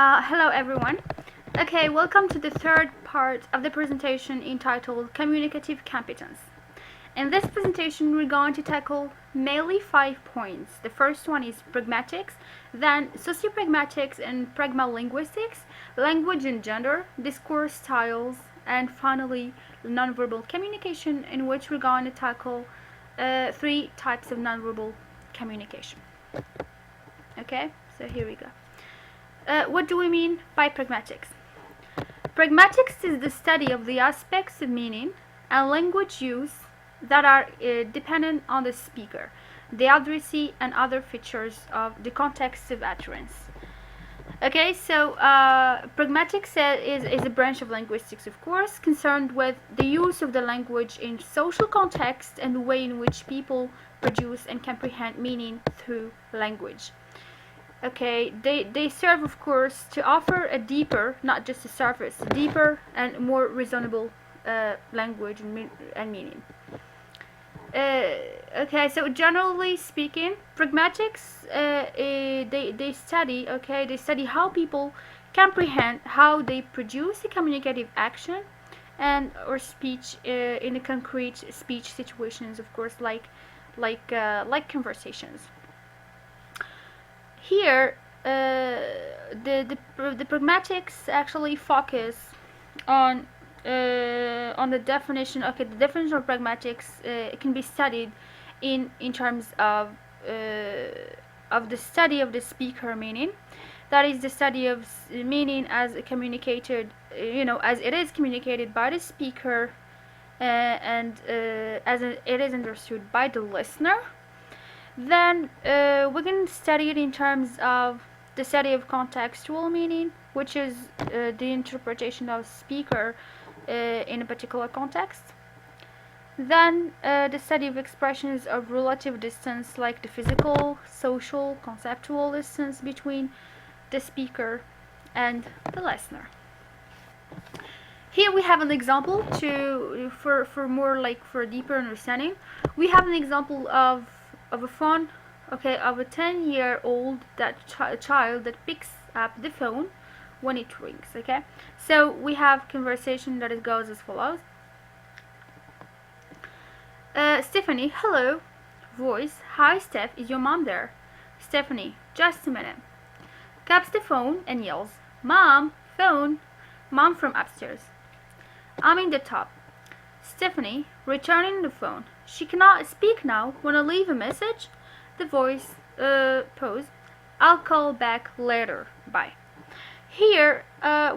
Hello everyone. Okay, welcome to the third part of the presentation entitled Communicative Competence. In this presentation, we're going to tackle mainly 5 points. The first one is pragmatics, then sociopragmatics and pragmalinguistics, language and gender, discourse styles, and finally nonverbal communication, in which we're going to tackle 3 types of nonverbal communication. Okay, so here we go. What do we mean by pragmatics? Pragmatics is the study of the aspects of meaning and language use that are dependent on the speaker, the addressee, and other features of the context of utterance. Okay, so pragmatics is a branch of linguistics, of course, concerned with the use of the language in social context and the way in which people produce and comprehend meaning through language. Okay, they serve, of course, to offer a deeper, not just a surface, deeper and more reasonable language and meaning. Okay, so generally speaking, pragmatics they study how people comprehend how they produce a communicative action and or speech in a concrete speech situations, of course, like conversations. Here, the pragmatics actually focus on the definition. Okay, the definition of pragmatics can be studied in terms of the study of the speaker meaning. That is the study of meaning as communicated, as it is communicated by the speaker, and as it is understood by the listener. Then we can study it in terms of the study of contextual meaning, which is the interpretation of speaker in a particular context. Then the study of expressions of relative distance, like the physical, social, conceptual distance between the speaker and the listener. Here we have an example for deeper understanding. We have an example of a phone, okay, of a 10-year-old child that picks up the phone when it rings. Okay, so we have conversation that goes as follows. Stephanie, hello. Voice, hi Steph, is your mom there? Stephanie, just a minute. Grabs the phone and yells, Mom, phone. Mom from upstairs. I'm in the top. Stephanie, returning the phone. She cannot speak now. Wanna leave a message? The voice, pause. I'll call back later. Bye. Here,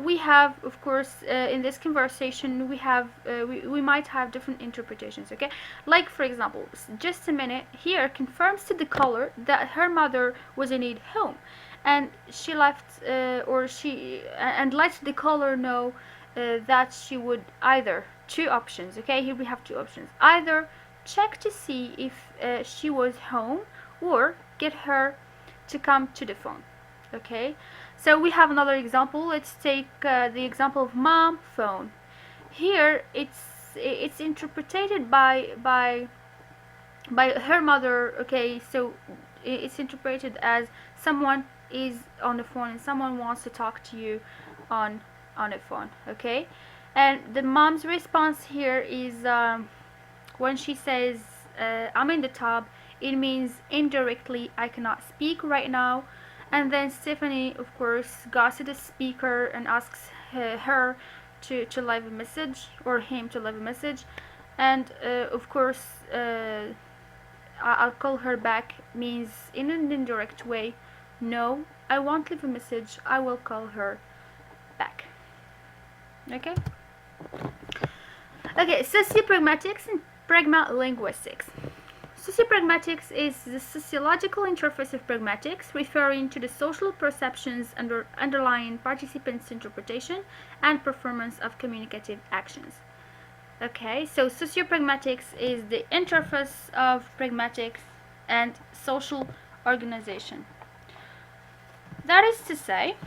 we have, of course, in this conversation, we might have different interpretations, okay? Like, for example, just a minute here confirms to the caller that her mother was indeed home, and she left, and lets the caller know that she would either, two options, okay? Here we have two options. Either check to see if she was home, or get her to come to the phone. Okay, so we have another example. Let's take the example of mom phone. Here it's interpreted by her mother. Okay, so it's interpreted as someone is on the phone and someone wants to talk to you on the phone. Okay, and the mom's response here is when she says I'm in the tub, it means indirectly I cannot speak right now. And then Stephanie, of course, goes to the speaker and asks her to leave a message, or him to leave a message. And of course, I'll call her back means in an indirect way, no, I won't leave a message, I will call her back. Okay? Okay, sociopragmatics and pragmalinguistics. Sociopragmatics is the sociological interface of pragmatics, referring to the social perceptions underlying participants' interpretation and performance of communicative actions. Okay, so sociopragmatics is the interface of pragmatics and social organization. That is to say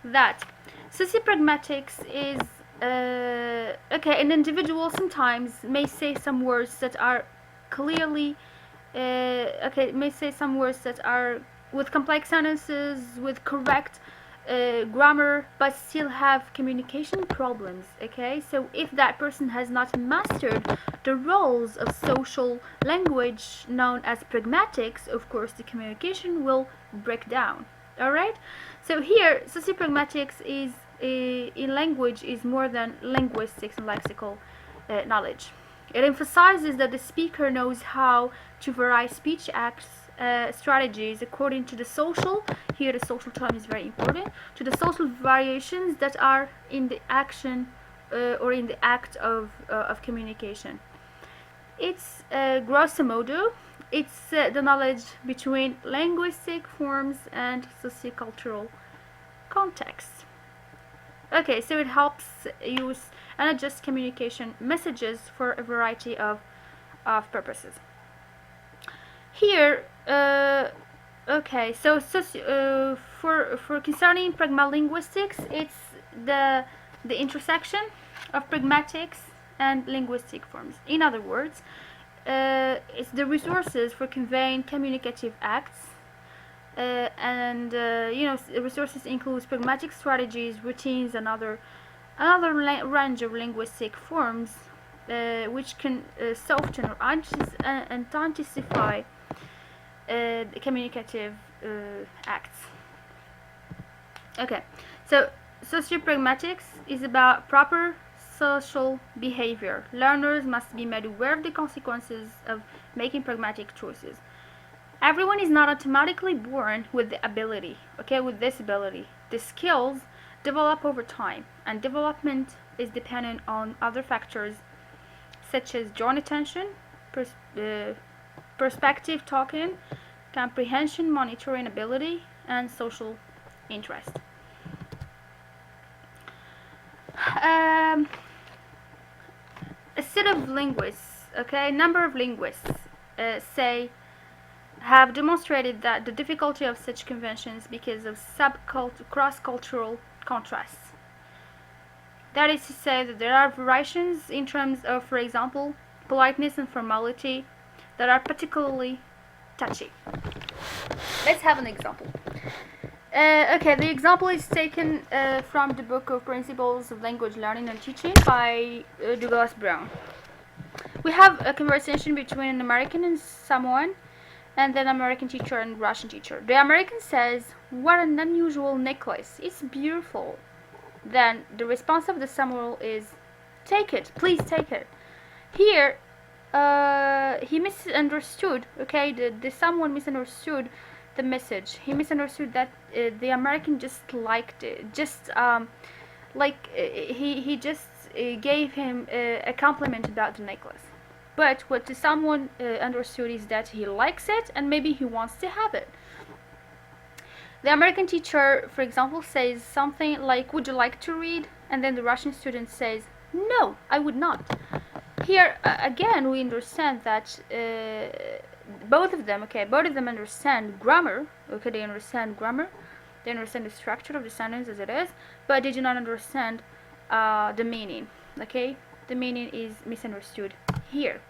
that sociopragmatics is an individual sometimes may say some words that are clearly may say some words that are with complex sentences, with correct grammar but still have communication problems. Okay, so if that person has not mastered the roles of social language known as pragmatics, of course the communication will break down. All right, so here sociopragmatics is in language is more than linguistics and lexical knowledge. It emphasizes that the speaker knows how to vary speech acts strategies according to the social, here the social term is very important, to the social variations that are in the action or in the act of communication. It's grosso modo, it's the knowledge between linguistic forms and sociocultural contexts. Okay, so it helps use and adjust communication messages for a variety of purposes. Here, okay, so for concerning pragmalinguistics, it's the intersection of pragmatics and linguistic forms. In other words, it's the resources for conveying communicative acts, and resources includes pragmatic strategies, routines, and another range of linguistic forms, which can soften or intensify the communicative acts. Okay, so sociopragmatics is about proper social behavior. Learners must be made aware of the consequences of making pragmatic choices. Everyone is not automatically born with the ability, okay, with this ability. The skills develop over time, and development is dependent on other factors such as joint attention, perspective talking, comprehension, monitoring ability, and social interest. A set of linguists, okay, number of linguists have demonstrated that the difficulty of such conventions because of cross-cultural contrasts. That is to say that there are variations in terms of, for example, politeness and formality that are particularly touchy. Let's have an example. Okay, the example is taken from the book of Principles of Language Learning and Teaching by Douglas Brown. We have a conversation between an American and Samoan, and then American teacher and Russian teacher. The American says, "What an unusual necklace, it's beautiful." Then the response of the Samoan is, "Take it, please take it." Here, he misunderstood, okay, the Samoan misunderstood the message. He misunderstood that the American just liked it, he just gave him a compliment about the necklace. But what someone understood is that he likes it and maybe he wants to have it. The American teacher, for example, says something like, "Would you like to read?" And then the Russian student says, "No, I would not." Here, again, we understand that both of them understand grammar. Okay, they understand grammar. They understand the structure of the sentence as it is, but they do not understand the meaning. Okay, the meaning is misunderstood here.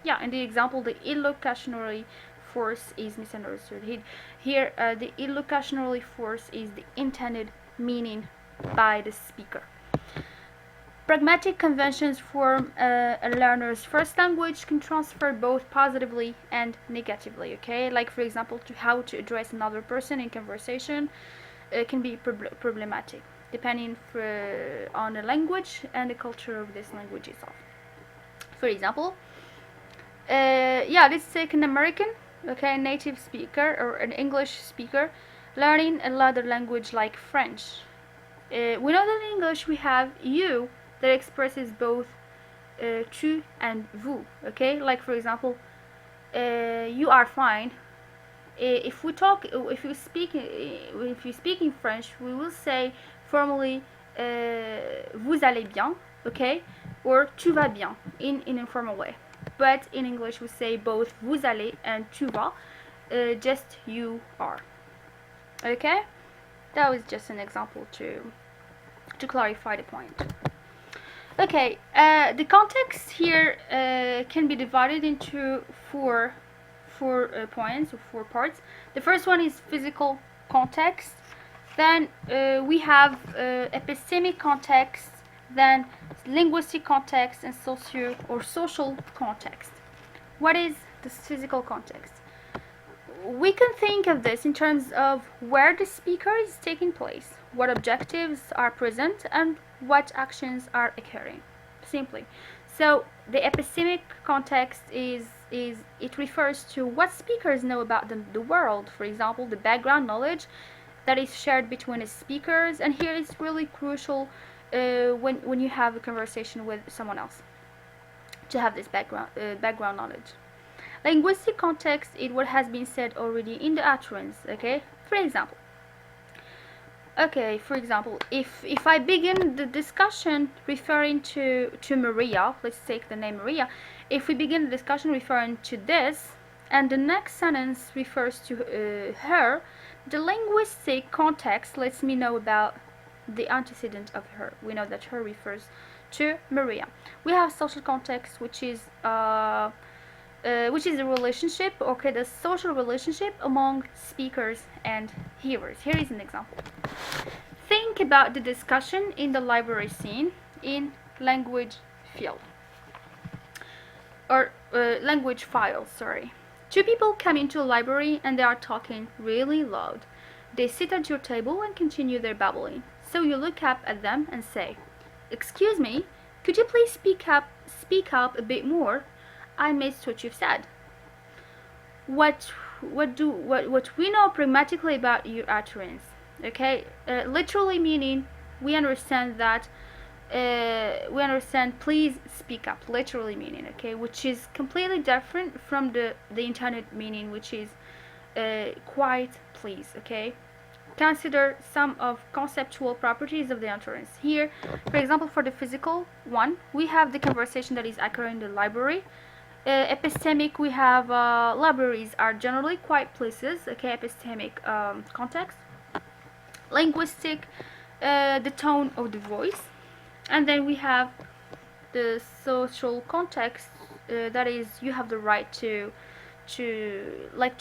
Yeah, in the example, the illocutionary force is misunderstood. Here, the illocutionary force is the intended meaning by the speaker. Pragmatic conventions form a learner's first language, can transfer both positively and negatively. Okay, like for example, to how to address another person in conversation can be problematic depending on the language and the culture of this language itself. For example, let's take an American, okay, native speaker or an English speaker learning another language like French. We know that in English we have you that expresses both tu and vous. Okay, like for example, you are fine. If you speak in French, we will say formally vous allez bien, okay, or tu vas bien in informal way. But in English we say both vous allez and tu vas, just you are. Okay, that was just an example to clarify the point. Okay, the context here can be divided into four points or 4 parts. The first one is physical context. Then we have epistemic context, then linguistic context, and socio or social context. What is this physical context? We can think of this in terms of where the speaker is taking place, what objectives are present, and what actions are occurring. Simply. So the epistemic context is it refers to what speakers know about the world. For example, the background knowledge that is shared between the speakers, and here it's really crucial when you have a conversation with someone else to have this background knowledge. Linguistic context is what has been said already in the utterance. Okay, for example, if I begin the discussion referring to Maria, let's take the name Maria. If we begin the discussion referring to this, and the next sentence refers to her, the linguistic context lets me know about the antecedent of her. We know that her refers to Maria. We have social context, which is the relationship, okay, the social relationship among speakers and hearers. Here is an example. Think about the discussion in the library scene in language field or language file, sorry. Two people come into a library and they are talking really loud. They sit at your table and continue their babbling. So you look up at them and say, "Excuse me, could you please speak up a bit more? I missed what you've said." What we know pragmatically about your utterance, okay? Literally meaning we understand that please speak up, literally meaning, okay, which is completely different from the intended meaning, which is quiet please, okay? Consider some of conceptual properties of the utterance. Here, for example, for the physical one, we have the conversation that is occurring in the library. Epistemic, we have libraries are generally quiet places, okay, epistemic context. Linguistic, the tone of the voice. And then we have the social context, that is, you have the right to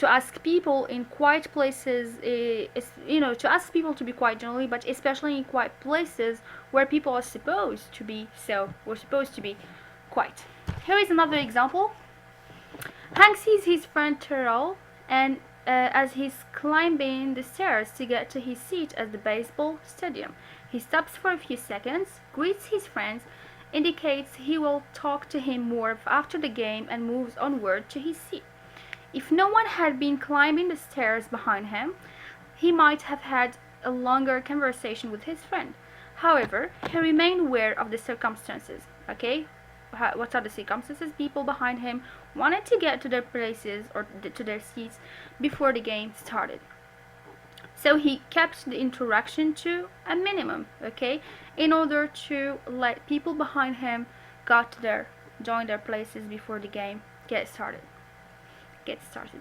ask people in quiet places, to ask people to be quiet generally, but especially in quiet places where people are supposed to be quiet. Here is another example. Hank sees his friend Terrell, and as he's climbing the stairs to get to his seat at the baseball stadium, he stops for a few seconds, greets his friends, indicates he will talk to him more after the game, and moves onward to his seat. If no one had been climbing the stairs behind him, he might have had a longer conversation with his friend. However, he remained aware of the circumstances. Okay, what are the circumstances? People behind him wanted to get to their places or to their seats before the game started. So he kept the interaction to a minimum, okay, in order to let people behind him join their places before the game gets started.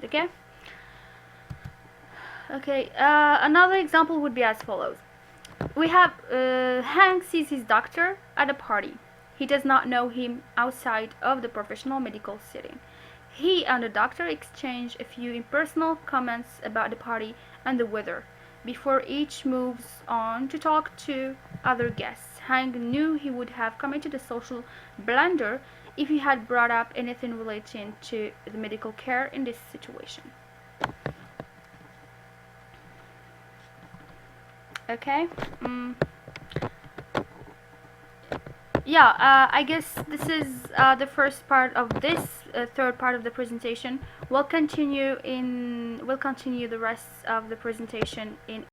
Okay. Okay. Another example would be as follows. We have Hank sees his doctor at a party. He does not know him outside of the professional medical setting. He and the doctor exchange a few impersonal comments about the party and the weather before each moves on to talk to other guests. Hank knew he would have committed a social blunder if he had brought up anything relating to the medical care in this situation. Okay. I guess this is the first part of this third part of the presentation. We'll continue the rest of the presentation in